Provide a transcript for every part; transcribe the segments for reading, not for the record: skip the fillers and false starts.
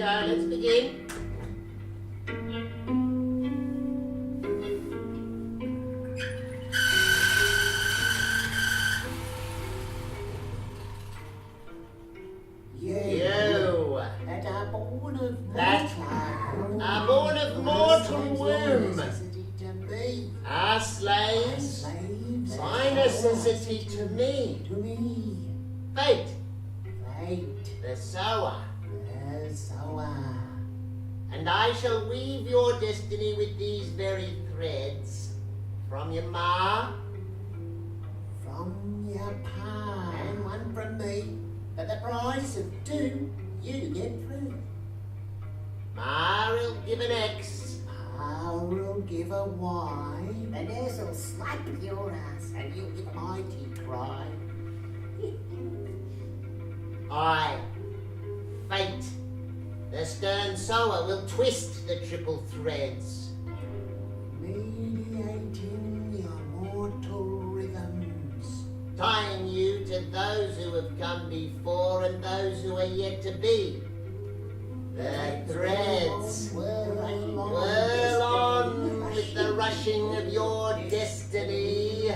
we are, let's begin. Born of mortal womb, our slaves, by necessity to me. Fate, the sower. And I shall weave your destiny with these very threads, from your ma, from your pa, and one from me, at the price of 2, you get 3. Ma will give an X, Pa will give a Y, and S'll slap your ass, and you'll give a mighty cry. I, Fate, the stern sower, will twist the triple threads, mediating your mortal rhythms, tying you to those who have come before and those who are yet to be. The threads whirl on with the rushing of your destiny.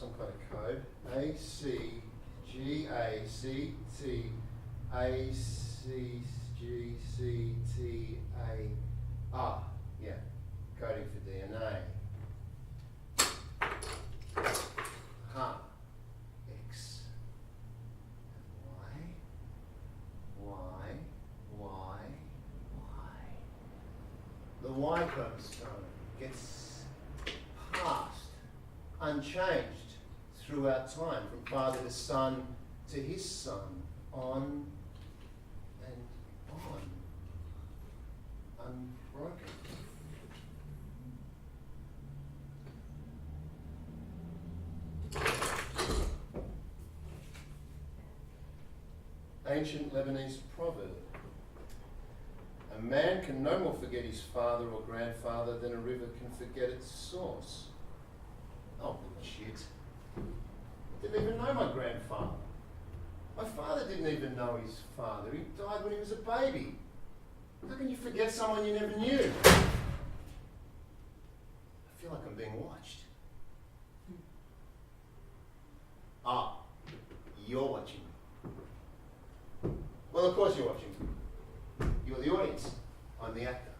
Some kind of code. A C G A C T A C G C T A R. Yeah, coding for DNA. X Y. The Y chromosome gets passed unchanged throughout time, from father to son to his son, on and on, unbroken. Ancient Lebanese proverb, A man can no more forget his father or grandfather than a river can forget its source. Oh, bullshit. I didn't even know my grandfather. My father didn't even know his father. He died when he was a baby. How can you forget someone you never knew? I feel like I'm being watched. Ah, you're watching me. Well, of course you're watching me. You're the audience. I'm the actor.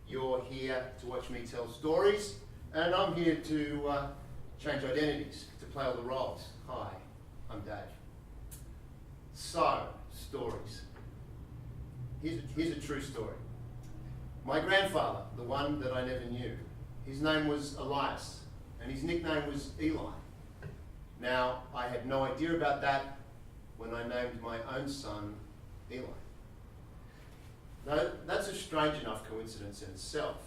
You're here to watch me tell stories, and I'm here to change identities, to play all the roles. Hi, I'm Dave. So, stories. Here's a true story. My grandfather, the one that I never knew, his name was Elias, and his nickname was Eli. Now, I had no idea about that when I named my own son Eli. Now, that's a strange enough coincidence in itself.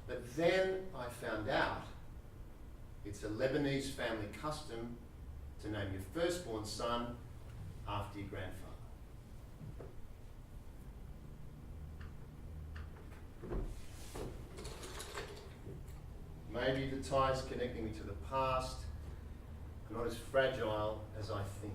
But then I found out it's a Lebanese family custom to name your firstborn son after your grandfather. Maybe the ties connecting me to the past are not as fragile as I think.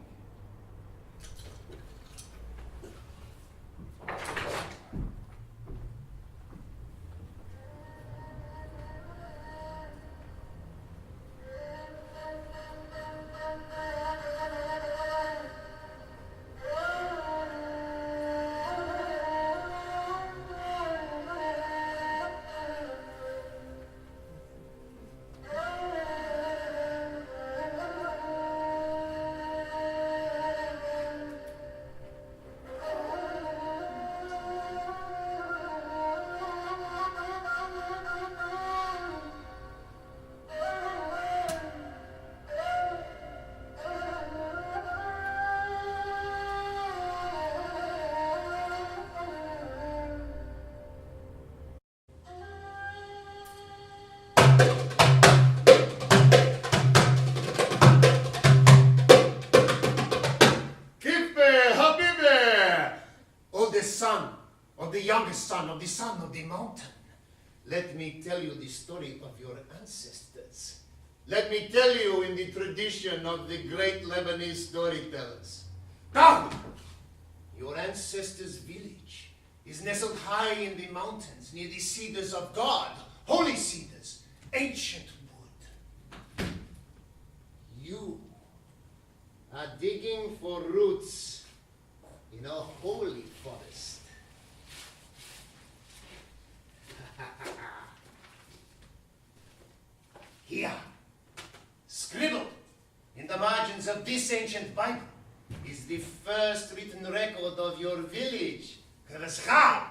Son of the mountain. Let me tell you the story of your ancestors. Let me tell you in the tradition of the great Lebanese storytellers. Come! Your ancestors' village is nestled high in the mountains near the cedars of God, holy cedars, ancient wood. You are digging for roots in a holy forest. Here, scribbled in the margins of this ancient Bible, is the first written record of your village, Kereshal.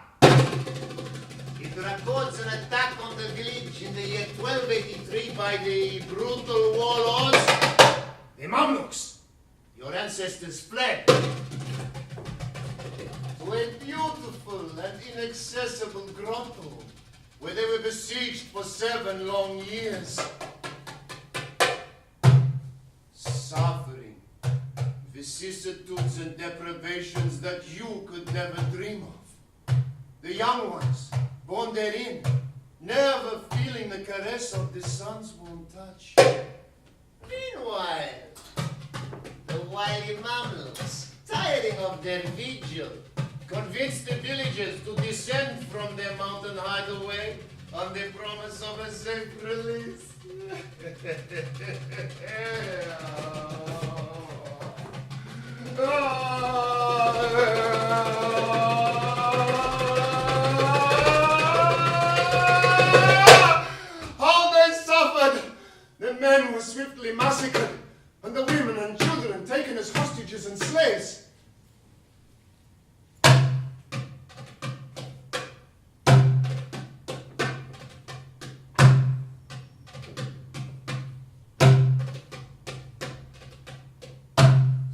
It records an attack on the village in the year 1283 by the brutal warlords, the Mamluks. Your ancestors fled to a beautiful and inaccessible grotto, where they were besieged for 7 long years. Suffering, vicissitudes and deprivations that you could never dream of. The young ones, born therein, never feeling the caress of the sun's warm touch. Meanwhile, the wily Mamluks, tiring of their vigil, convinced the villagers to descend from their mountain hideaway on the promise of a safe release. How they suffered! The men were swiftly massacred, and the women and children taken as hostages and slaves.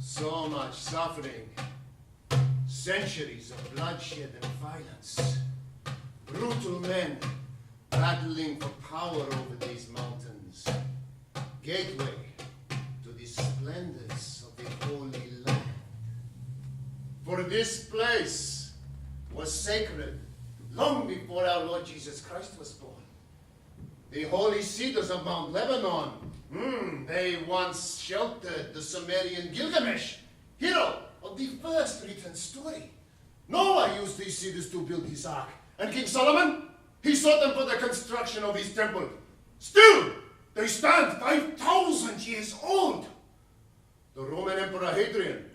So much suffering, centuries of bloodshed and violence, brutal men battling for power over these mountains, gateway to the splendors of the Holy Land. For this place was sacred long before our Lord Jesus Christ was born. The holy cedars of Mount Lebanon, they once sheltered the Sumerian Gilgamesh, hero of the first written story. Noah used these cedars to build his ark, and King Solomon, he sought them for the construction of his temple. Still, they stand 5,000 years old. The Roman Emperor Hadrian,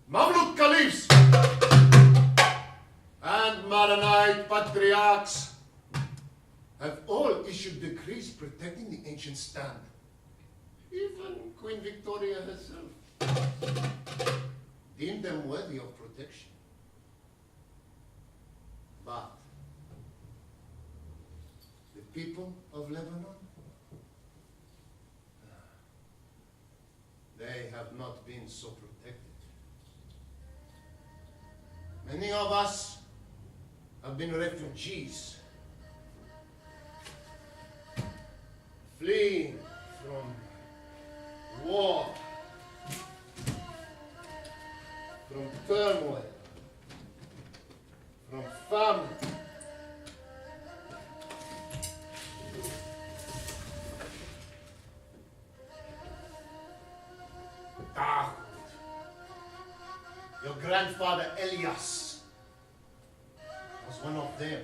Mamluk caliphs, and Maronite patriarchs have all issued decrees protecting the ancient stand. Even Queen Victoria herself deemed them worthy of protection. But the people of Lebanon, they have not been so protected. Many of us have been refugees, fleeing from war, from turmoil, from famine. Your grandfather Elias was one of them.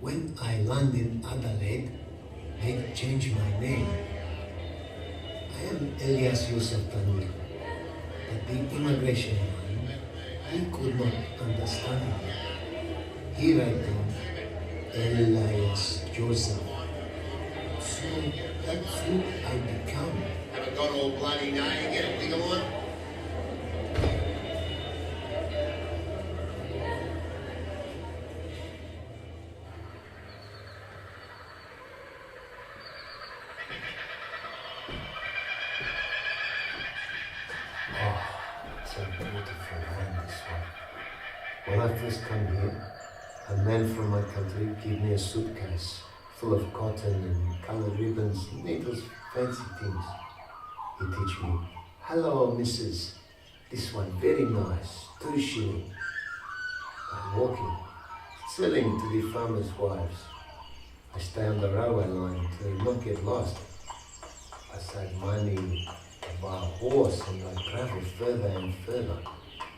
When I land in Adelaide, I change my name. I am Elias Yusuf Tanuri, but the immigration man, he could not understand me. He write down Elias Joseph. So that's who I become. Haven't got all bloody now, you get a bigger one? It's a beautiful land, this one. When I first come here, a man from my country gave me a suitcase full of cotton and colored ribbons, needles, fancy things. He teach me, hello, missus. This one very nice, 2 shilling. I'm walking, selling to the farmers' wives. I stay on the railway line to not get lost. I save money, I buy a horse, and I travel further and further,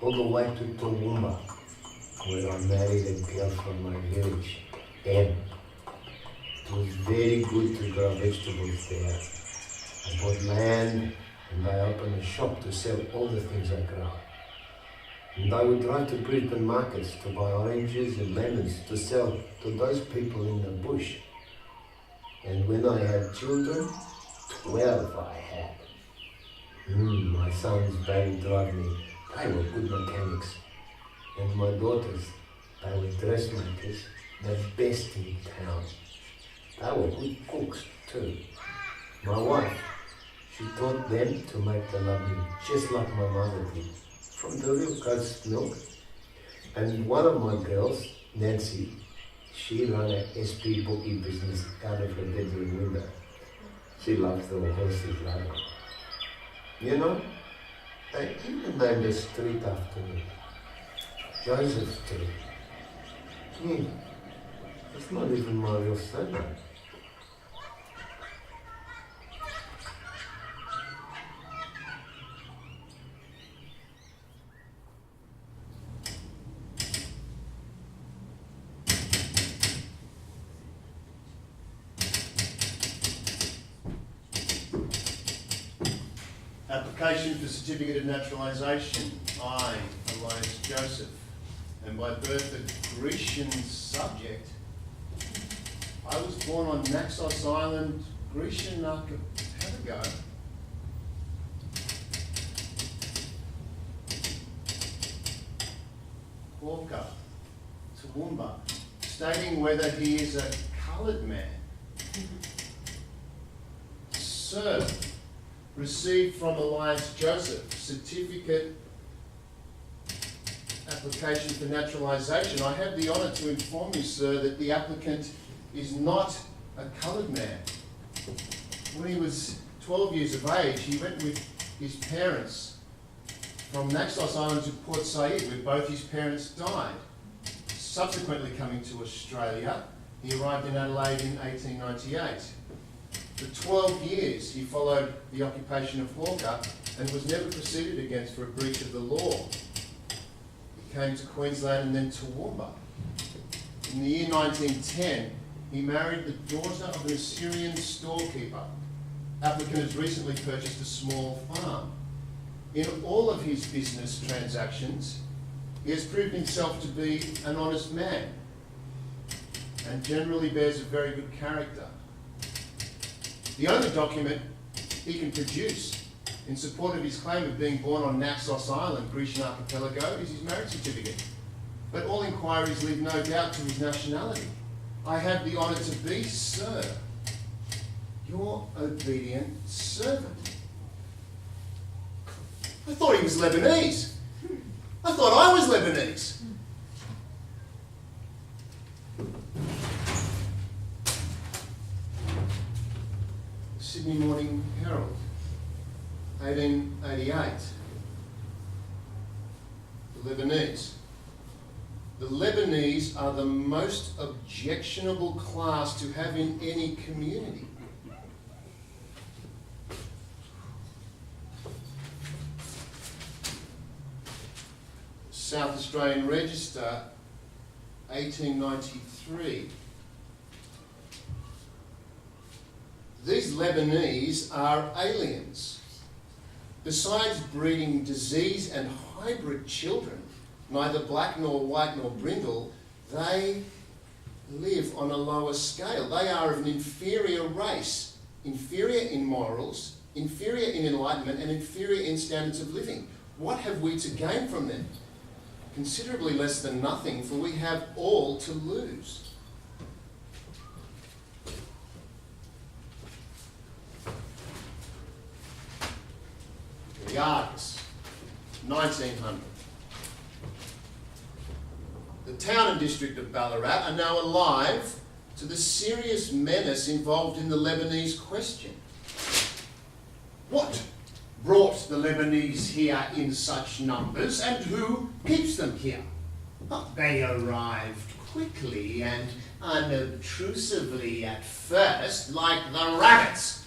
all the way to Toowoomba, where I married a girl from my village, Em. It was very good to grow vegetables there. I bought land and I opened a shop to sell all the things I grow. And I would drive to Brisbane markets to buy oranges and lemons to sell to those people in the bush. And when I had children, 12 I had. My sons, Barry, drive me. They were good mechanics. And my daughters, they were dressmakers, the best in town. They were good cooks too. My wife, she taught them to make the lovely, just like my mother did, from the real goat's milk. And one of my girls, Nancy, she ran a SP bookie business out of her bedroom window. She loves the horses, rather. You know, they even named a street after me. Joseph Street. It's not even my real surname. Application for Certificate of Naturalisation. I, Elias Joseph, and by birth a Grecian subject. I was born on Naxos Island, Grecian archipelago. Hawker, Toowoomba, stating whether he is a coloured man. Sir, received from Elias Joseph, certificate application for naturalisation. I have the honour to inform you, sir, that the applicant is not a coloured man. When he was 12 years of age, he went with his parents from Naxos Island to Port Said, where both his parents died. Subsequently coming to Australia, he arrived in Adelaide in 1898. For 12 years, he followed the occupation of hawker and was never proceeded against for a breach of the law. He came to Queensland and then to Toowoomba. In the year 1910, he married the daughter of an Assyrian storekeeper. Applicant has recently purchased a small farm. In all of his business transactions, he has proved himself to be an honest man and generally bears a very good character. The only document he can produce in support of his claim of being born on Naxos Island, Grecian archipelago, is his marriage certificate. But all inquiries leave no doubt to his nationality. I have the honour to be, sir, your obedient servant. I thought he was Lebanese. I thought I was Lebanese. Sydney Morning Herald, 1888. The Lebanese. The Lebanese are the most objectionable class to have in any community. South Australian Register, 1893. these Lebanese are aliens. Besides breeding disease and hybrid children, neither black nor white nor brindle, they live on a lower scale. They are of an inferior race, inferior in morals, inferior in enlightenment, and inferior in standards of living. What have we to gain from them? Considerably less than nothing, for we have all to lose. The Argus, 1900. The town and district of Ballarat are now alive to the serious menace involved in the Lebanese question. What brought the Lebanese here in such numbers, and who keeps them here? They arrived quickly and unobtrusively at first, like the rabbits.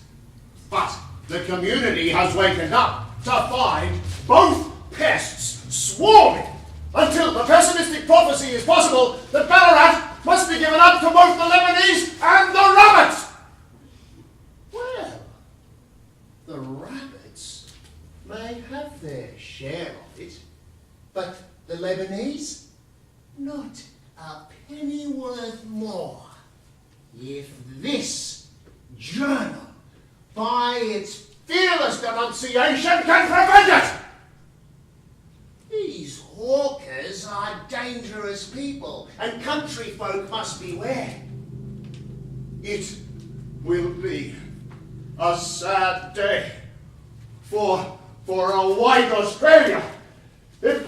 But the community has wakened up to find both pests swarming, until the pessimistic prophecy is possible that Ballarat must be given up to both the Lebanese and the rabbits. Well, the rabbits may have their share of it, but the Lebanese, not a penny worth more. If this journal, by its fearless denunciation, can prevent it! These hawkers are dangerous people, and country folk must beware. It will be a sad day for a white Australia if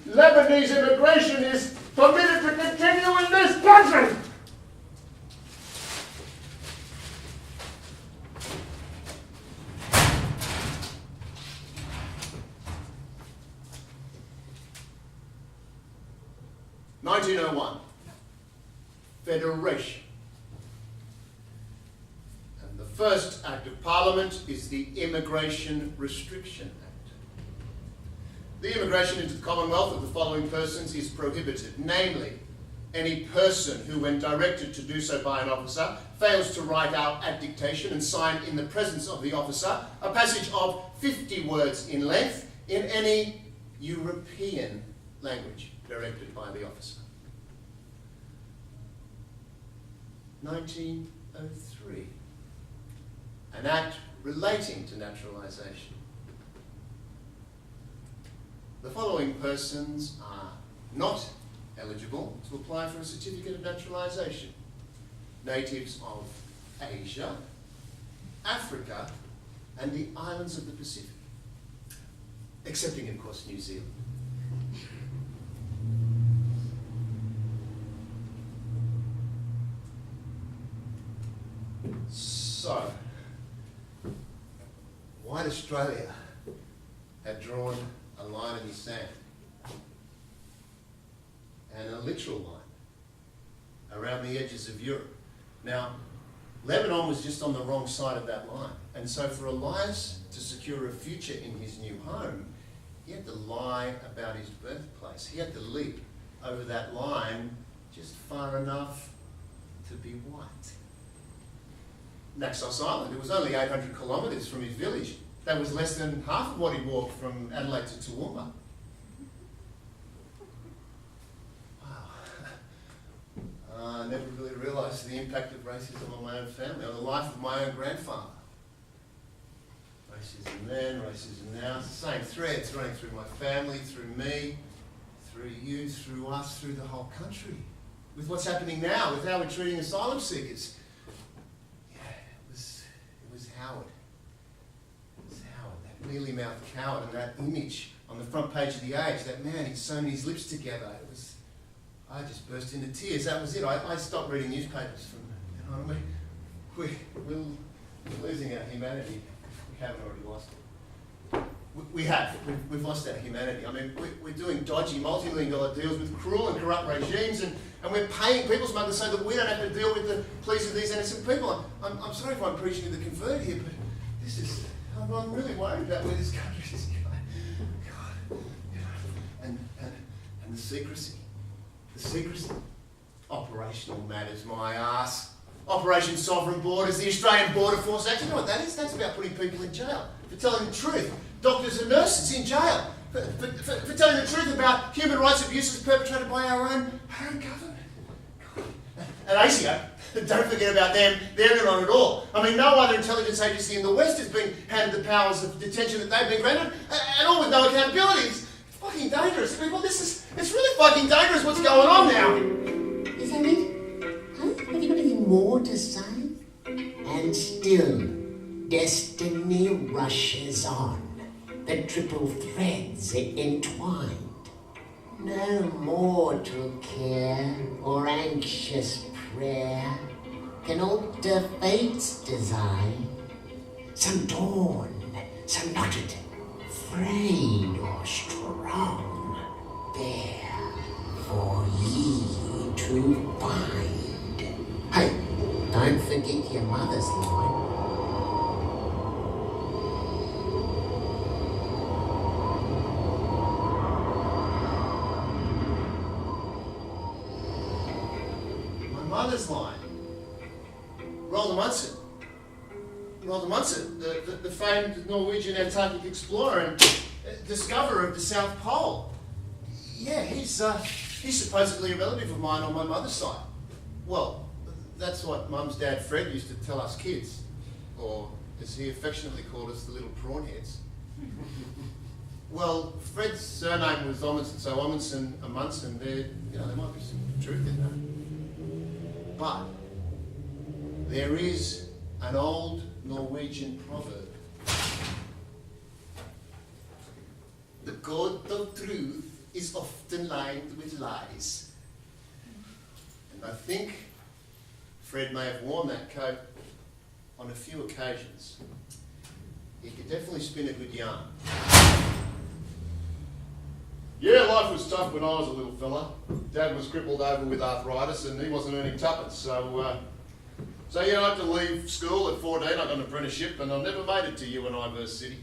Lebanese immigration is permitted to continue in this country. (1901) Federation. And the first Act of Parliament is the Immigration Restriction Act. The immigration into the Commonwealth of the following persons is prohibited, namely, any person who, when directed to do so by an officer, fails to write out at dictation and sign in the presence of the officer a passage of 50 words in length in any European language directed by the officer. 1903. An act relating to naturalisation. The following persons are not eligible to apply for a certificate of naturalisation: natives of Asia, Africa, and the islands of the Pacific, excepting, of course, New Zealand. So, White Australia had drawn a line in the sand, and a literal line around the edges of Europe. Now, Lebanon was just on the wrong side of that line, and so for Elias to secure a future in his new home, he had to lie about his birthplace. He had to leap over that line just far enough to be white. Naxos Island, it was only 800 kilometres from his village. That was less than half of what he walked from Adelaide to Toowoomba. Wow. I never really realised the impact of racism on my own family, on the life of my own grandfather. Racism then, racism now. It's the same threads running through my family, through me, through you, through us, through the whole country. With what's happening now, with how we're treating asylum seekers. It was Howard. It was Howard, that mealy-mouthed coward, and that image on the front page of The Age, that man, he'd sewn his lips together. I just burst into tears. That was it. I stopped reading newspapers from, we're losing our humanity. We haven't already lost it. We have. We've lost our humanity. I mean, we're doing dodgy, multi-million dollar deals with cruel and corrupt regimes, and we're paying people smugglers so that we don't have to deal with the pleas of these innocent people. I'm sorry if I'm preaching to the convert here, but this is, I'm really worried about where this country is going. God, you know, and the secrecy. The secrecy. Operational matters, my ass. Operation Sovereign Borders, the Australian Border Force Act. You know what that is? That's about putting people in jail for telling the truth. Doctors and nurses in jail for telling the truth about human rights abuses perpetrated by our own government. And ASIO, don't forget about them. They're not at all. I mean, no other intelligence agency in the West has been handed the powers of detention that they've been granted, and all with no accountability. It's fucking dangerous. People, it's really fucking dangerous what's going on now. Is that it? Huh? Have you got anything more to say? And still, destiny rushes on. The triple threads entwined. No mortal care or anxious prayer can alter fate's design. Some dawn, some knotted, frayed or strong, there for ye to find. Hey, don't forget your mother's line. Mother's line. Roald Amundsen, the famed Norwegian Antarctic explorer and discoverer of the South Pole. Yeah, he's supposedly a relative of mine on my mother's side. Well, that's what Mum's dad Fred used to tell us kids, or as he affectionately called us, the little prawnheads. Well, Fred's surname was Amundsen, so Amundsen, there might be some truth in that. But there is an old Norwegian proverb. The god of truth is often lined with lies. And I think Fred may have worn that coat on a few occasions. He could definitely spin a good yarn. Yeah, life was tough when I was a little fella. Dad was crippled over with arthritis and he wasn't earning tuppence, so I had to leave school at 14. I got an apprenticeship and I never made it to UNI City.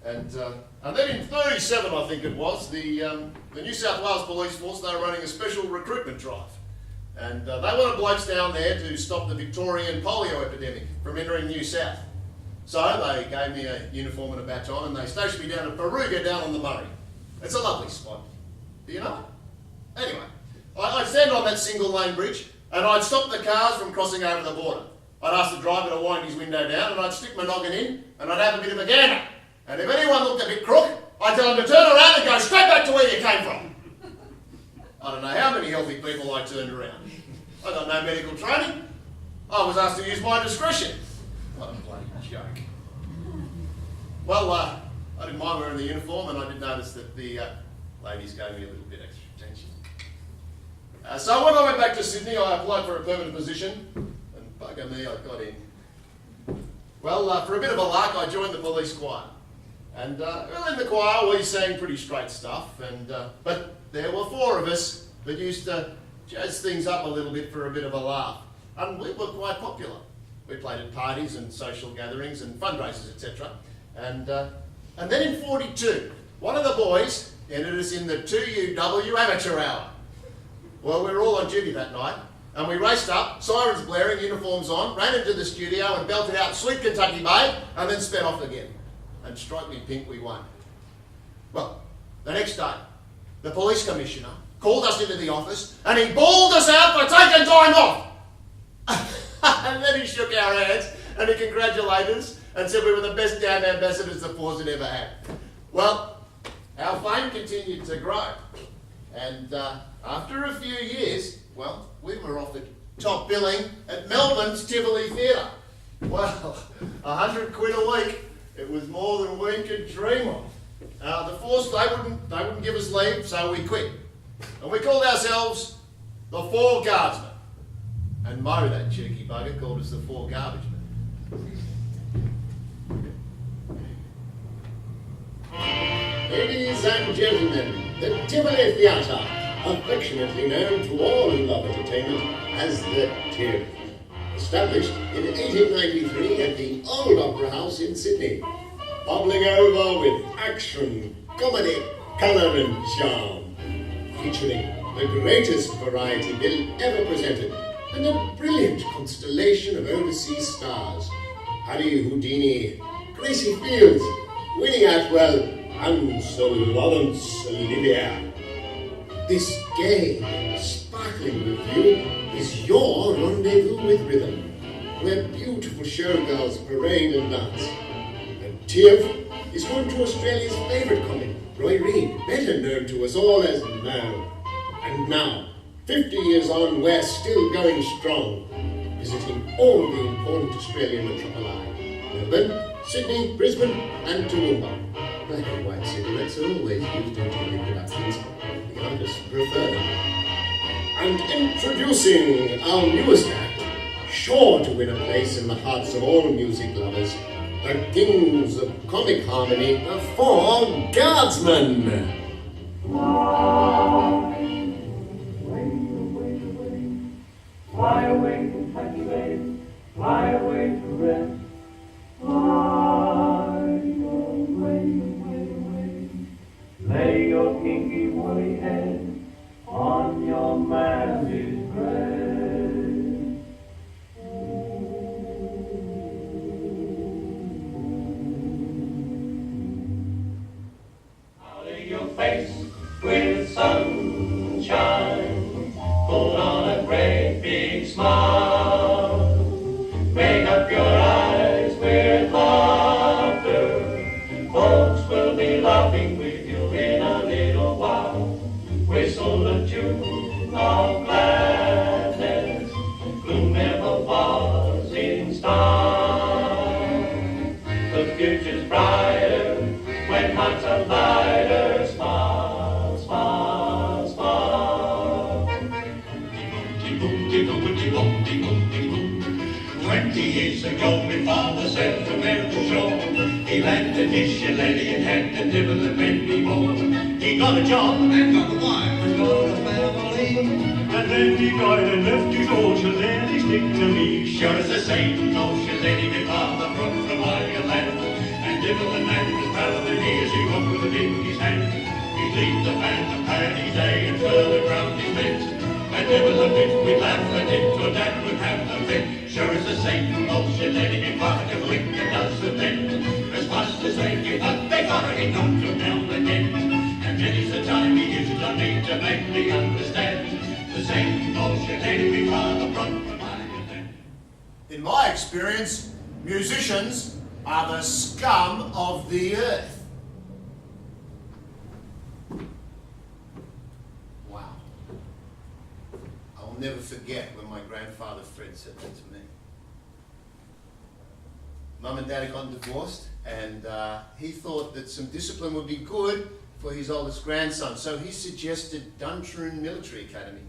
And then in 37, I think it was, the New South Wales Police Force, they were running a special recruitment drive. And they wanted blokes down there to stop the Victorian polio epidemic from entering New South. So they gave me a uniform and a baton and they stationed me down at Baruga down on the Murray. It's a lovely spot. Do you know it? Anyway, I'd stand on that single lane bridge and I'd stop the cars from crossing over the border. I'd ask the driver to wind his window down and I'd stick my noggin in and I'd have a bit of a gander. And if anyone looked a bit crook, I'd tell them to turn around and go straight back to where you came from. I don't know how many healthy people I turned around. I got no medical training. I was asked to use my discretion. What a bloody joke. Well, I didn't mind wearing the uniform and I did notice that the ladies gave me a little bit extra attention. So when I went back to Sydney, I applied for a permanent position and bugger me, I got in. Well, for a bit of a lark, I joined the police choir. And in the choir, we sang pretty straight stuff, but there were four of us that used to jazz things up a little bit for a bit of a laugh. And we were quite popular. We played at parties and social gatherings and fundraisers, etc. And then in 42, one of the boys entered us in the 2UW amateur hour. Well, we were all on duty that night, and we raced up, sirens blaring, uniforms on, ran into the studio and belted out Sweet Kentucky Babe, and then sped off again. And strike me pink, we won. Well, the next day, the police commissioner called us into the office, and he bawled us out for taking time off. And then he shook our hands, and he congratulated us, and said we were the best damn ambassadors the force had ever had. Well, our fame continued to grow. And after a few years, well, we were offered top billing at Melbourne's Tivoli Theatre. Well, £100 a week. It was more than we could dream of. The force, they wouldn't give us leave, so we quit. And we called ourselves the Four Guardsmen. And Mo, that cheeky bugger, called us the Four Garbage Men. Ladies and gentlemen, the Tivoli Theatre, affectionately known to all who love entertainment as the Tiv. Established in 1893 at the Old Opera House in Sydney. Bubbling over with action, comedy, colour and charm. Featuring the greatest variety bill ever presented. and a brilliant constellation of overseas stars. Harry Houdini, Gracie Fields, Winnie Atwell, and Sir Lawrence Olivier. This gay, sparkling review is your rendezvous with rhythm, where beautiful showgirls parade and dance. And Tiff is home to Australia's favourite comic, Roy Reid, better known to us all as Mo. And now, 50 years on, we're still going strong, visiting all the important Australian metropoli: Melbourne, Sydney, Brisbane, and Toowoomba. Black and white cigarettes are always used in TV productions. The artists prefer them. And introducing our newest act, sure to win a place in the hearts of all music lovers, the kings of comic harmony, the Four Guardsmen. Fly away to Saturday, fly away to rest. Fly away, away, away. Lay your kinky woolly head on your mammy's breast. Powder your face with sunshine, put on a great big smile, make up your eyes with laughter, folks will be laughing with you in a little while. Whistle a tune of gladness, gloom never was in style. The future's brighter when hearts are lighter. Smile, smile, smile. 20 years ago, my father sailed from there to shore. He landed his shillelagh and had to nibble and many more. He got a job and got a wife and got a family. And then he died and left his old shillelagh stick to me. Sure as the same old shillelagh my father brought from Ireland. And nibble and man was proud than he as he walked with it in his hand. He'd lead the band to Paddy's Day and twirl it round his bent. And nibble a bit, we'd laugh at it till Dad would have the fit. Sure as the same old shillelagh in part of lick and does the bend. As fast as they give up, they got it, he knocked him down again. And many's the time he used on me to make me understand. The same old shillelagh we father brought from Ireland. In my experience, musicians are the scum of the earth. Wow. I'll never forget when my grandfather Fred said that to me. Mum and Dad had gotten divorced, and he thought that some discipline would be good for his oldest grandson. So he suggested Duntroon Military Academy.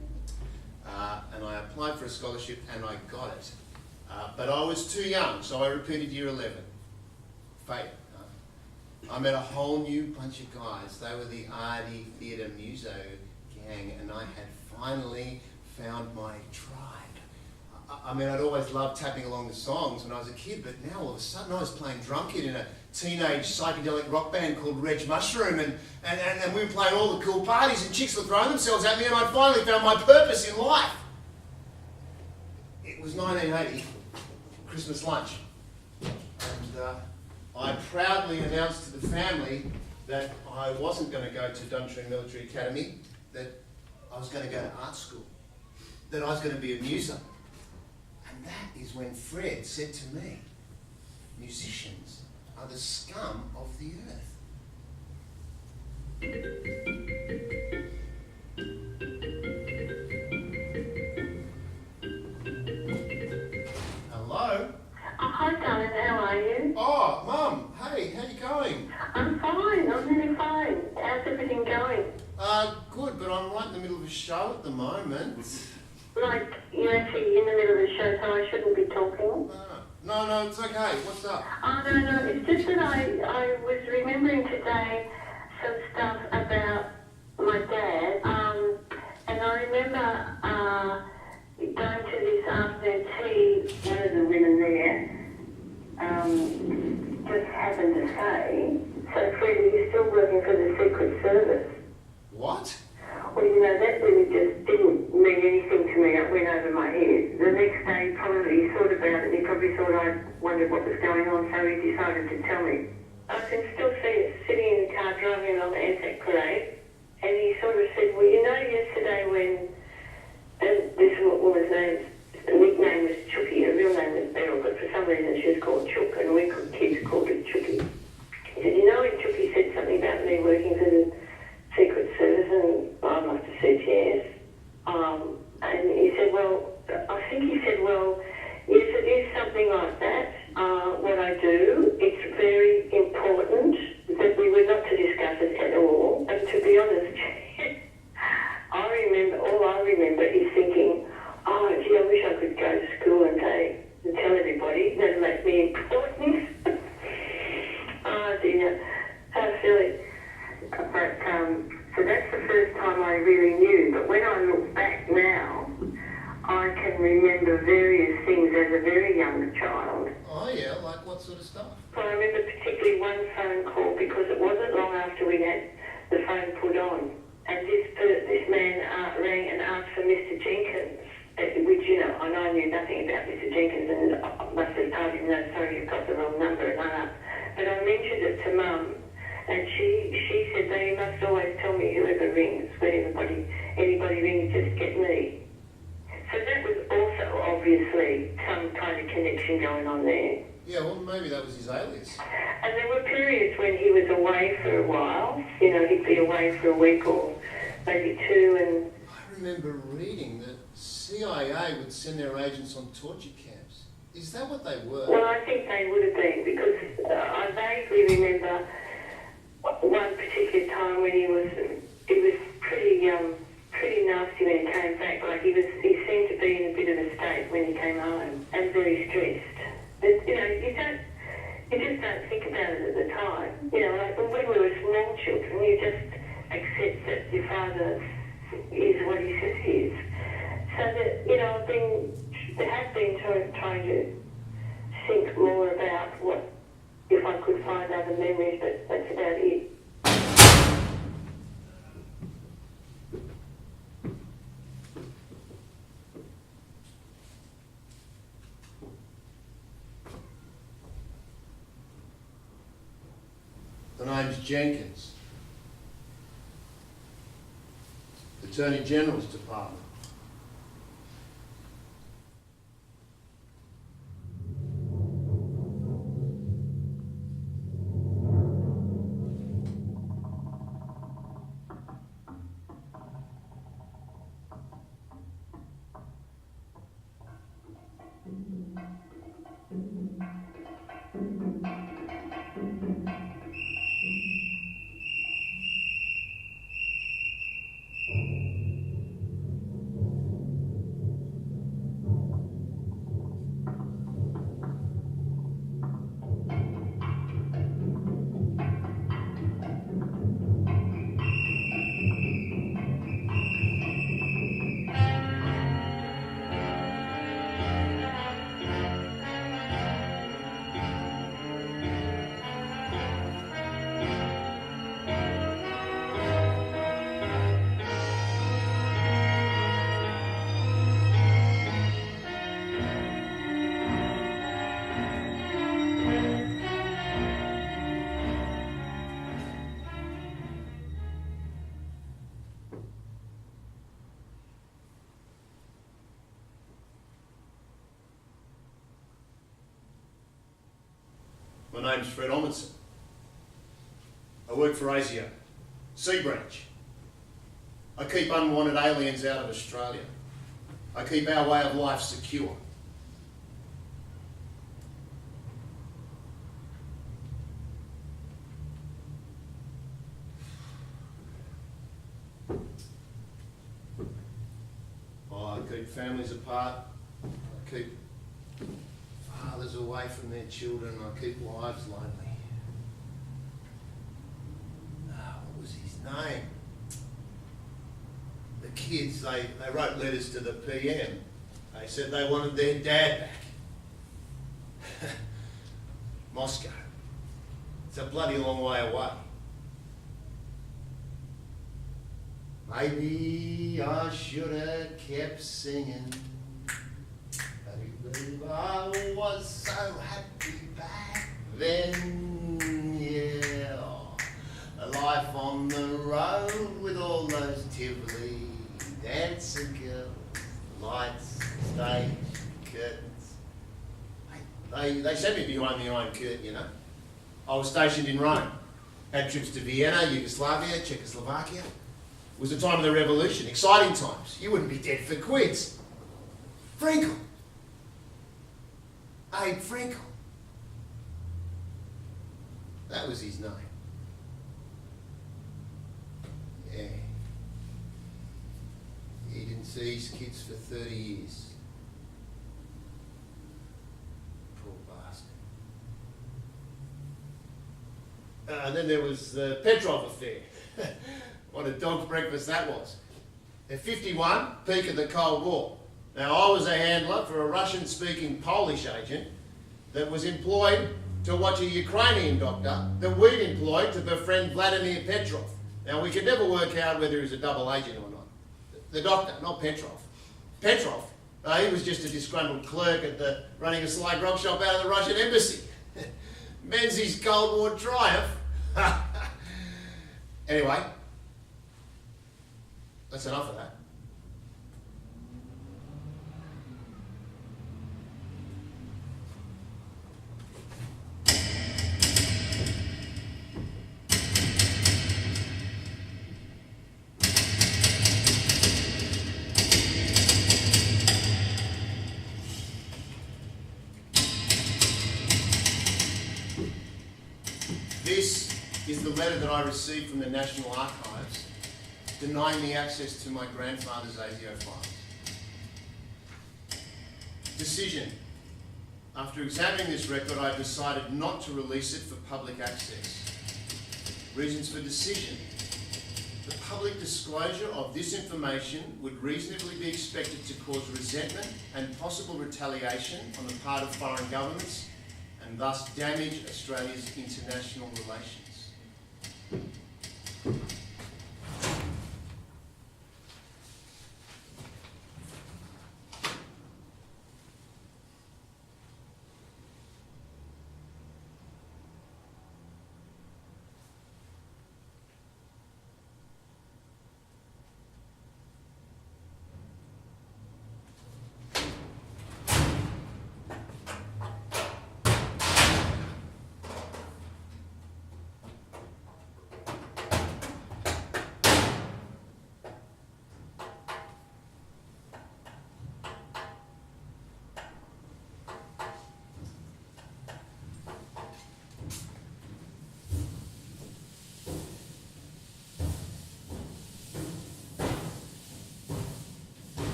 And I applied for a scholarship and I got it. But I was too young, so I repeated year 11. Fate. I met a whole new bunch of guys. They were the Arty Theatre Muso gang, and I had finally found my tribe. I mean, I'd always loved tapping along the songs when I was a kid, but now all of a sudden I was playing drum kit in a teenage psychedelic rock band called Reg Mushroom, and we were playing all the cool parties, and chicks were throwing themselves at me, and I finally found my purpose in life. It was 1980, Christmas lunch, and I proudly announced to the family that I wasn't going to go to Duntroon Military Academy, that I was going to go to art school, that I was going to be a muser. And that is when Fred said to me, musicians are the scum of the earth. Hello? Oh, hi, darling. How are you? Oh, Mum. Hey, how you going? I'm fine. I'm really fine. How's everything going? Good, but I'm right in the middle of a show at the moment. Like, you're actually in the middle of the show, so I shouldn't be talking? No, it's okay. What's up? Oh, no. It's just that I was remembering today some stuff about my dad. And I remember going to this afternoon tea, one of the women there just happened to say, so Freddie, you're still working for the Secret Service. What? Well, that really just didn't mean anything to to me, it went over my head. The next day, probably he thought about it, and he probably thought I wondered what was going on, so he decided to tell me. I can still see it sitting in the car driving along the Anzac Parade, and he sort of said, well, you know, yesterday when, and this woman's nickname was Chookie, her real name was Beryl, but for some reason she was called Chook, and we kids called her Chookie. He said, you know when Chookie said something about me working for the Secret Service, and I must have said yes. And he said, well, I think he said, well, yes, it is something like that, what I do. It's very important that we were not to discuss it at all. And to be honest, all I remember is thinking, oh, gee, I wish I could go to school and tell everybody that'll make me important. Oh dear, how silly. But, so that's the first time I really knew. But when I look back now, I can remember various things as a very young child. Oh yeah, like what sort of stuff? So I remember particularly one phone call because it wasn't long after we had the phone put on. And this man rang and asked for Mr. Jenkins, which, you know, and I knew nothing about Mr. Jenkins, and I must have told him, no, sorry, you've got the wrong number, and hung up. But I mentioned it to Mum, and she said, no, you must always tell me whoever rings, when anybody rings, just get me. So that was also obviously some kind of connection going on there. Yeah, well, maybe that was his alias. And there were periods when he was away for a while. You know, he'd be away for a week or maybe two, and... I remember reading that CIA would send their agents on torture camps. Is that what they were? Well, I think they would have been, because I vaguely remember one particular time when he was pretty nasty when he came back. Like he seemed to be in a bit of a state when he came home, and very stressed. But, you know, you just don't think about it at the time. You know, like when we were small children, you just accept that your father is what he says he is. So that, you know, I have been trying to think more about what, if I could find other memories, but that's about it. The name's Jenkins. Attorney General's Department. My name's Fred Omundson. I work for ASIO, Sea Branch. I keep unwanted aliens out of Australia. I keep our way of life secure. I keep families apart. I keep fathers away from their children. I keep wives lonely. What was his name? The kids, they wrote letters to the PM. They said they wanted their dad back. Moscow. It's a bloody long way away. Maybe I should have kept singing. I was so happy back then, yeah. A life on the road with all those Tivoli dancing girls, lights, stage, curtains. They sent me behind the Iron Curtain, you know. I was stationed in Rome, had trips to Vienna, Yugoslavia, Czechoslovakia. It was the time of the revolution, exciting times. You wouldn't be dead for quids. Frankel. Abe Frankel. That was his name. Yeah. He didn't see his kids for 30 years. Poor bastard. And then there was the Petrov affair. What a dog's breakfast that was. At 51, peak of the Cold War. Now, I was a handler for a Russian-speaking Polish agent that was employed to watch a Ukrainian doctor that we'd employed to befriend Vladimir Petrov. Now, we could never work out whether he was a double agent or not. The doctor, not Petrov. Petrov, he was just a disgruntled clerk running a sly grog shop out of the Russian embassy. Menzies' Cold War triumph. Anyway, that's enough of that. This is the letter that I received from the National Archives denying me access to my grandfather's ASIO files. Decision. After examining this record, I decided not to release it for public access. Reasons for decision. The public disclosure of this information would reasonably be expected to cause resentment and possible retaliation on the part of foreign governments and thus damage Australia's international relations.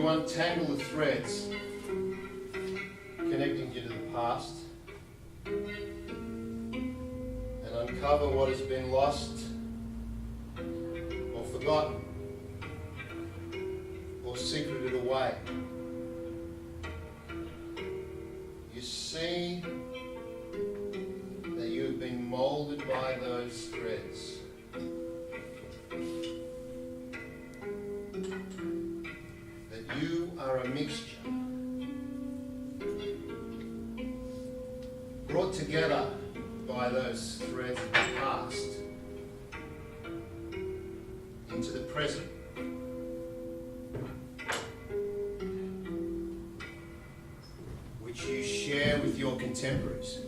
to untangle the threads connecting you to the past and uncover what has been lost or forgotten or secreted away. You see that you have been molded by those threads. That you are a mixture brought together by those threads of the past into the present. Which you share with your contemporaries.